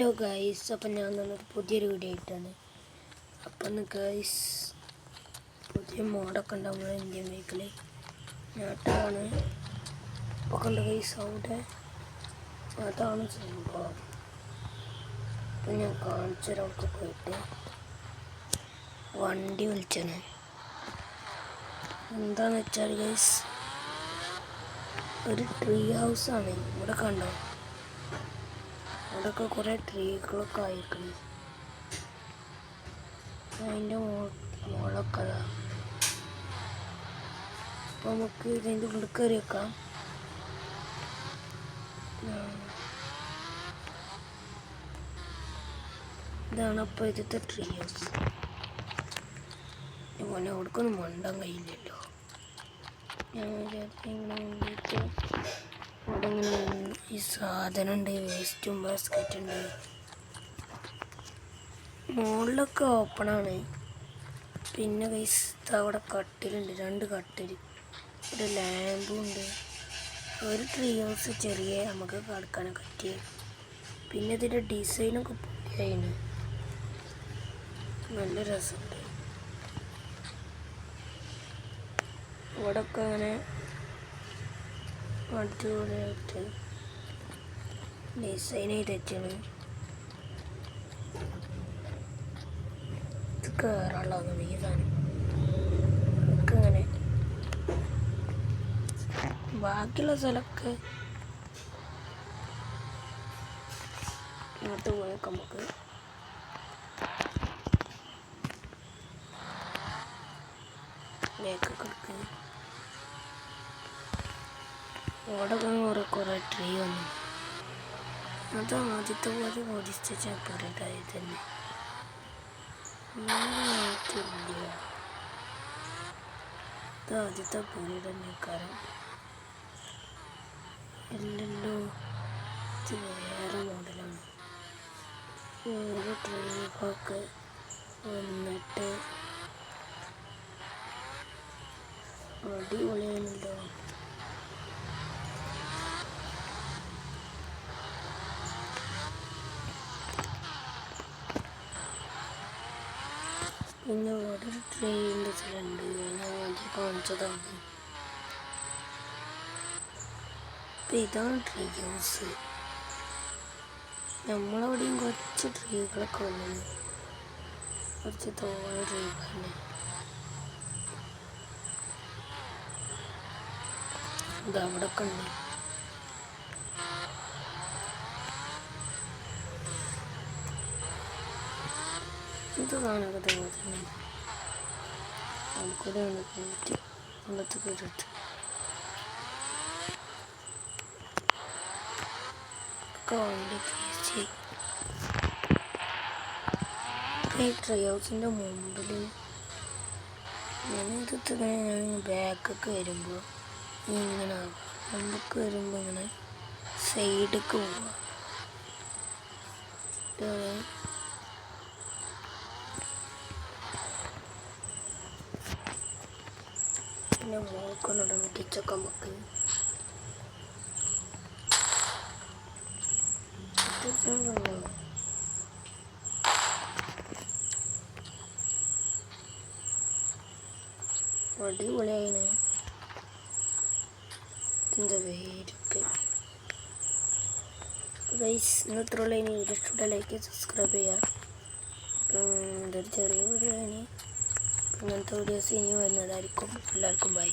Hello guys, അപ്പം ഞാൻ നല്ലൊരു പുതിയൊരു വീഡിയോ ആയിട്ടാണ്. അപ്പം ഗൈസ് പുതിയ മോഡൊക്കെ ഉണ്ട് നമ്മുടെ ഇന്ത്യൻ ബൈക്കിൽ. ഞാട്ടാണ് അപ്പോൾ കണ്ട ഗൈസ് അവിടെ അതാണ് സംഭവം. അപ്പം ഞാൻ കാണിച്ചൊരാൾക്ക് പോയിട്ട് വണ്ടി വിളിച്ചാണ്. എന്താണെന്ന് വെച്ചാൽ ഗൈസ് ഒരു ട്രീ ഹൗസാണ്. ഇവിടെ കണ്ടോ, അവിടെയൊക്കെ കുറേ ട്രീകളൊക്കെ ആയിരിക്കണം. അതിൻ്റെ മുകളൊക്കെ അതാ. അപ്പോൾ നമുക്ക് ഇതിൻ്റെ ഉള്ളിൽ കയറി വെക്കാം. ഇതാണ് അപ്പോൾ ഇതിൻ്റെ ട്രീ ഹൗസ്. ഇതുപോലെ അവിടേക്കൊന്നും മണ്ടാൻ കഴിയില്ലല്ലോ. ഞാൻ വിചാരിച്ചു ഇങ്ങനെ വേണ്ടിയിട്ട് അവിടെ ഇങ്ങനെ ഈ സാധനം ഉണ്ട്, വേസ്റ്റും ബാസ്ക്കറ്റ് ഉണ്ട്. മുകളിലൊക്കെ ഓപ്പണാണ്. പിന്നെ ഗൈസ് അവിടെ കട്ടിലുണ്ട്, 2 കട്ടിൽ, ഒരു ലാമ്പും ഉണ്ട്. ഒരു ട്രീ ഹൗസ് ചെറിയ നമുക്ക് കിടക്കാനൊക്കെ പറ്റിയ. പിന്നെ ഇതിൻ്റെ ഡിസൈനൊക്കെ പുതിയതിന് നല്ല രസമുണ്ട്. ഇവിടെയൊക്കെ അങ്ങനെ അടിപൊളിയായിട്ട് ഡിസൈൻ ചെയ്ത് വെച്ചാണ്. ഇത് കയറാനുള്ളതാണ് ഈ സാധനം. അങ്ങനെ ബാക്കിയുള്ള സ്ഥലമൊക്കെ ഇങ്ങോട്ട് പോയേക്കാം. നമുക്ക് ബേക്കൊക്കെ എടുക്കുന്നത് അവിടെ കുറേ ട്രീ വന്നു. അത് ആദ്യത്തെ പോലെ ഓടിച്ച പോരണ്ടായത് തന്നെ. ഇത് ആദ്യത്തെ പോലെ തന്നെ കാരണം എല്ലല്ലോ ഇത് വേറെ മോഡലാണ്. വേറെ ട്രീകളൊക്കെ വന്നിട്ട് അടിപൊളിയാണല്ലോ. പിന്നെ ഇവിടെ ഒരു ട്രെയിനിൻ്റെ സ്ഥലമുണ്ട്, ഞാൻ ആദ്യം കാണിച്ചതാണ്. അപ്പം ഇതാണ് ട്രീ ഹൗസ്. നമ്മളവിടെയും കുറച്ച് ട്രീകളൊക്കെ വന്നു, കുറച്ച് തോനെ ട്രീകളന്നെ. ഇത് അവിടെയൊക്കെ ഉണ്ട്. ഇത് സാധനമൊക്കെ അതുപോലെ തന്നെ അതുകൂടെയാണ് പോയിട്ട് വെള്ളത്തിൽ കയറിയിട്ട് ഒക്കെ വണ്ടി കേസ്. ഈ ട്രീ ഹൗസിൻ്റെ മുമ്പിൽ ഞാനിങ്ങനെ ഞാൻ ബാക്കൊക്കെ വരുമ്പോൾ ഇങ്ങനെ ആകും. മുമ്പൊക്കെ വരുമ്പോൾ ഇങ്ങനെ സൈഡിലേക്ക് പോവുക. പിന്നെ മോൾക്കൊന്നുണ്ട് നോക്കിച്ചൊക്കെ നമുക്ക് അടിപൊളിയായിന്. ഇതിൻ്റെ പേരൊക്കെ ഗൈസ് ഇന്നത്രയുള്ള ഇനി വീഡിയോ ഇഷ്ടപ്പെട്ട ലൈക്ക് സബ്സ്ക്രൈബ് ചെയ്യുക. ഇതൊരു ചെറിയ വീഡിയോ ആണ്. ഇങ്ങനത്തെ വീഡിയോസ് ഇനി വരുന്നതായിരിക്കും. എല്ലാവർക്കും ബൈ.